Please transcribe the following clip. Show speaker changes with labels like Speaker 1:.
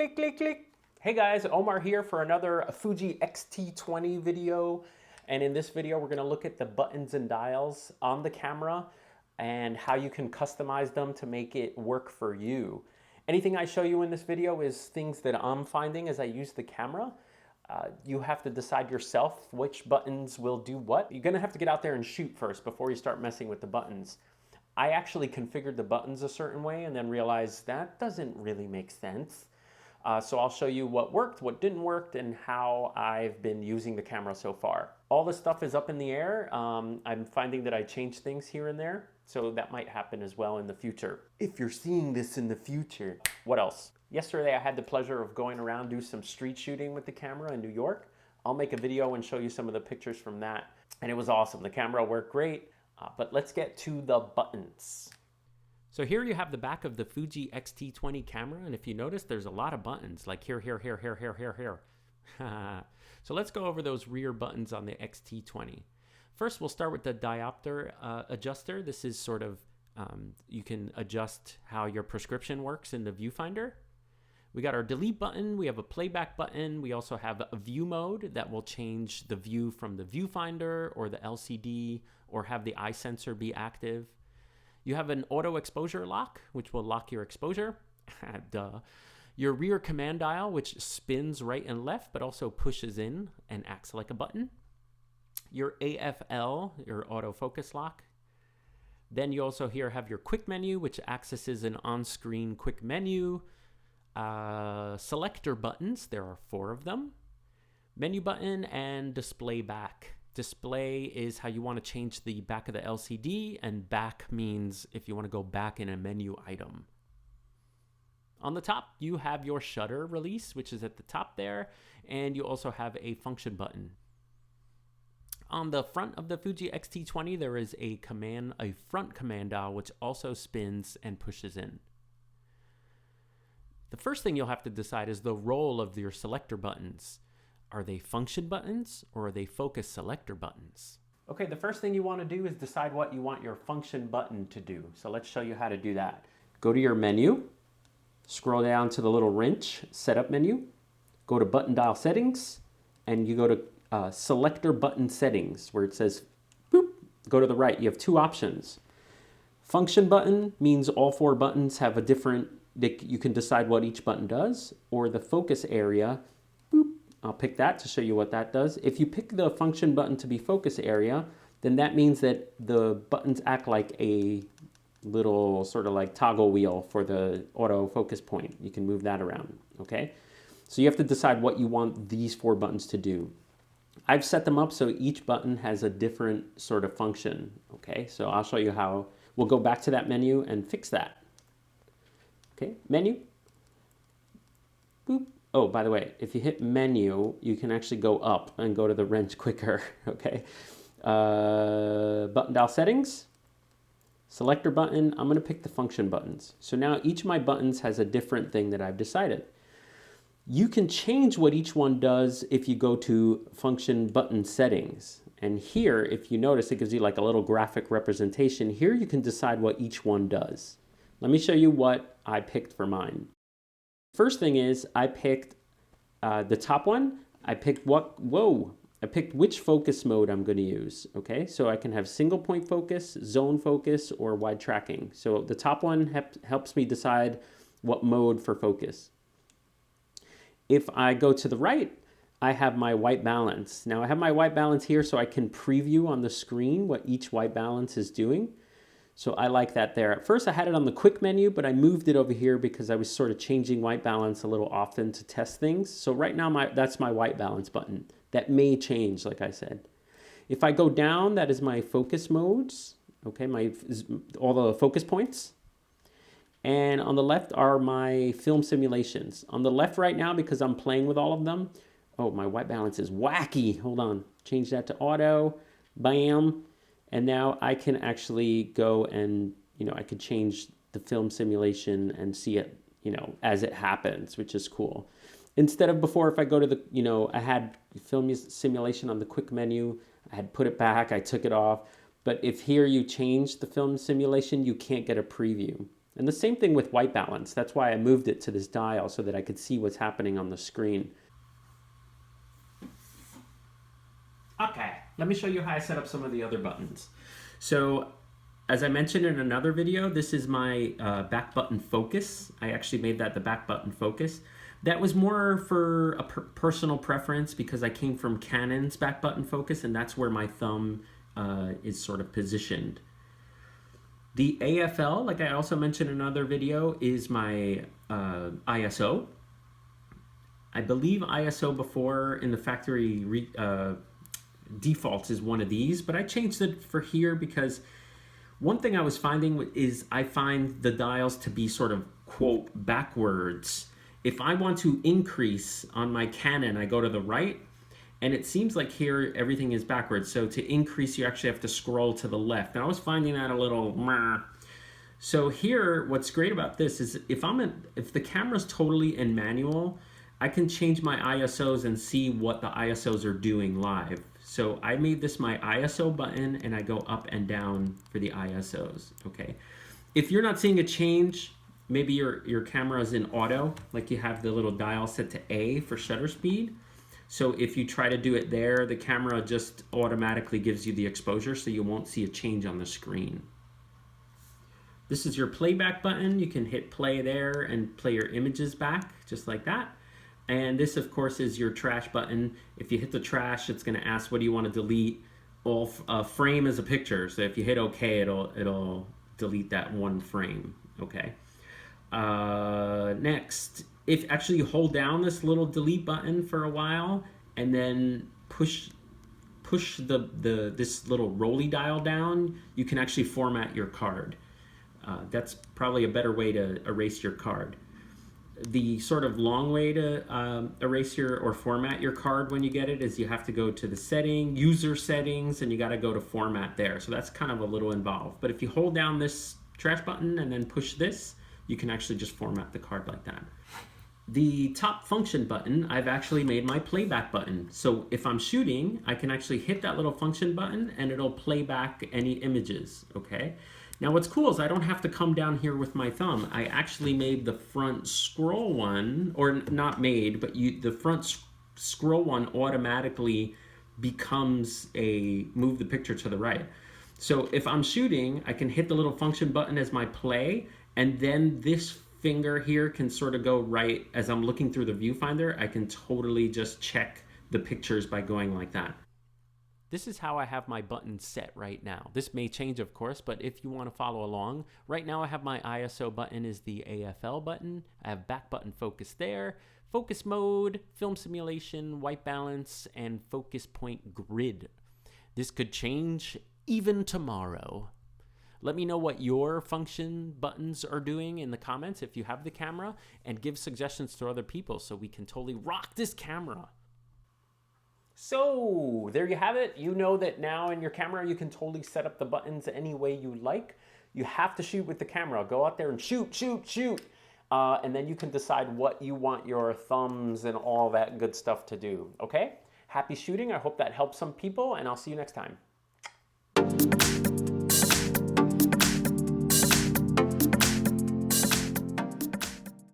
Speaker 1: click, click, click. Hey guys, Omar here for another Fuji X-T20 video. And in this video, we're gonna look at the buttons and dials on the camera and how you can customize them to make it work for you. Anything I show you in this video is things that I'm finding as I use the camera. You have to decide yourself which buttons will do what. You're gonna have to get out there and shoot first before you start messing with the buttons. I actually configured the buttons a certain way and then realized that doesn't really make sense. So I'll show you what worked, what didn't work, and how I've been using the camera so far. All this stuff is up in the air. I'm finding that I change things here and there, so that might happen as well in the future. If you're seeing this in the future. What else? Yesterday I had the pleasure of going around do some street shooting with the camera in New York. I'll make a video and show you some of the pictures from that. And it was awesome. The camera worked great, but let's get to the buttons. So here you have the back of the Fuji X-T20 camera, and if you notice, there's a lot of buttons, like here. So let's go over those rear buttons on the X-T20. First, we'll start with the diopter adjuster. This is sort of, you can adjust how your prescription works in the viewfinder. We got our delete button, we have a playback button, we also have a view mode that will change the view from the viewfinder or the LCD, or have the eye sensor be active. You have an auto exposure lock, which will lock your exposure. Duh. Your rear command dial, which spins right and left, but also pushes in and acts like a button. Your AFL, your autofocus lock. Then you also here have your quick menu, which accesses an on-screen quick menu. Selector buttons, there are 4 of them. Menu button and display back. Display is how you want to change the back of the LCD, and back means if you want to go back in a menu item. On the top, you have your shutter release, which is at the top there, and you also have a function button. On the front of the Fuji X-T20, there is a front command dial, which also spins and pushes in. The first thing you'll have to decide is the role of your selector buttons. Are they function buttons or are they focus selector buttons? Okay, the first thing you want to do is decide what you want your function button to do. So let's show you how to do that. Go to your menu, scroll down to the little wrench setup menu, go to button dial settings, and you go to selector button settings where it says boop, go to the right. You have 2 options. Function button means all 4 buttons have a different, you can decide what each button does, or the focus area, boop, I'll pick that to show you what that does. If you pick the function button to be focus area, then that means that the buttons act like a little sort of like toggle wheel for the auto focus point. You can move that around, okay? So you have to decide what you want these 4 buttons to do. I've set them up so each button has a different sort of function, okay? So I'll show you how. We'll go back to that menu and fix that. Okay, menu, boop. Oh, by the way, if you hit menu, you can actually go up and go to the wrench quicker, okay? Button dial settings, selector button, I'm gonna pick the function buttons. So now each of my buttons has a different thing that I've decided. You can change what each one does if you go to function button settings. And here, if you notice, it gives you like a little graphic representation. Here you can decide what each one does. Let me show you what I picked for mine. First thing is I picked the top one. I picked I picked which focus mode I'm going to use. Okay, so I can have single point focus, zone focus, or wide tracking. So the top one helps me decide what mode for focus. If I go to the right, I have my white balance. Now I have my white balance here so I can preview on the screen what each white balance is doing. So I like that there. At first I had it on the quick menu, but I moved it over here because I was sort of changing white balance a little often to test things. So right now that's my white balance button. That may change, like I said. If I go down, that is my focus modes, okay, all the focus points. And on the left are my film simulations. On the left right now, because I'm playing with all of them, oh, my white balance is wacky. Hold on, change that to auto, bam. And now I can actually go and, I could change the film simulation and see it, as it happens, which is cool. Instead of before, if I go to the, I had film simulation on the quick menu, I had put it back, I took it off. But if here you change the film simulation, you can't get a preview. And the same thing with white balance. That's why I moved it to this dial so that I could see what's happening on the screen. Okay, let me show you how I set up some of the other buttons. So, as I mentioned in another video, this is my back button focus. I actually made that the back button focus. That was more for a personal preference because I came from Canon's back button focus, and that's where my thumb is sort of positioned. The AFL, like I also mentioned in another video, is my ISO. I believe ISO before in the factory defaults is one of these, but I changed it for here because one thing I was finding is I find the dials to be sort of, quote, backwards. If I want to increase on my Canon, I go to the right, and it seems like here everything is backwards. So to increase, you actually have to scroll to the left. And I was finding that a little meh. So here, what's great about this is if the camera's totally in manual, I can change my ISOs and see what the ISOs are doing live. So I made this my ISO button, and I go up and down for the ISOs, okay? If you're not seeing a change, maybe your camera is in auto, like you have the little dial set to A for shutter speed. So if you try to do it there, the camera just automatically gives you the exposure, so you won't see a change on the screen. This is your playback button. You can hit play there and play your images back, just like that. And this, of course, is your trash button. If you hit the trash, it's going to ask, what do you want to delete? A frame is a picture, so if you hit OK, it'll delete that one frame, okay? Next, if actually you hold down this little delete button for a while and then push this little rolly dial down, you can actually format your card. That's probably a better way to erase your card. The sort of long way to erase or format your card when you get it is you have to go to the user settings, and you got to go to format there. So that's kind of a little involved. But if you hold down this trash button and then push this, you can actually just format the card like that. The top function button, I've actually made my playback button. So if I'm shooting, I can actually hit that little function button and it'll play back any images, okay? Now what's cool is I don't have to come down here with my thumb. I actually made the front scroll one, or not made, but the front scroll one automatically becomes move the picture to the right. So if I'm shooting, I can hit the little function button as my play, and then this finger here can sort of go right as I'm looking through the viewfinder. I can totally just check the pictures by going like that. This is how I have my buttons set right now. This may change, of course, but if you want to follow along, right now I have my ISO button is the AFL button. I have back button focus there, focus mode, film simulation, white balance, and focus point grid. This could change even tomorrow. Let me know what your function buttons are doing in the comments if you have the camera, and give suggestions to other people so we can totally rock this camera. So there you have it. You know that now in your camera you can totally set up the buttons any way you like. You have to shoot with the camera. Go out there and shoot. And then you can decide what you want your thumbs and all that good stuff to do. Okay? Happy shooting. I hope that helps some people, and I'll see you next time.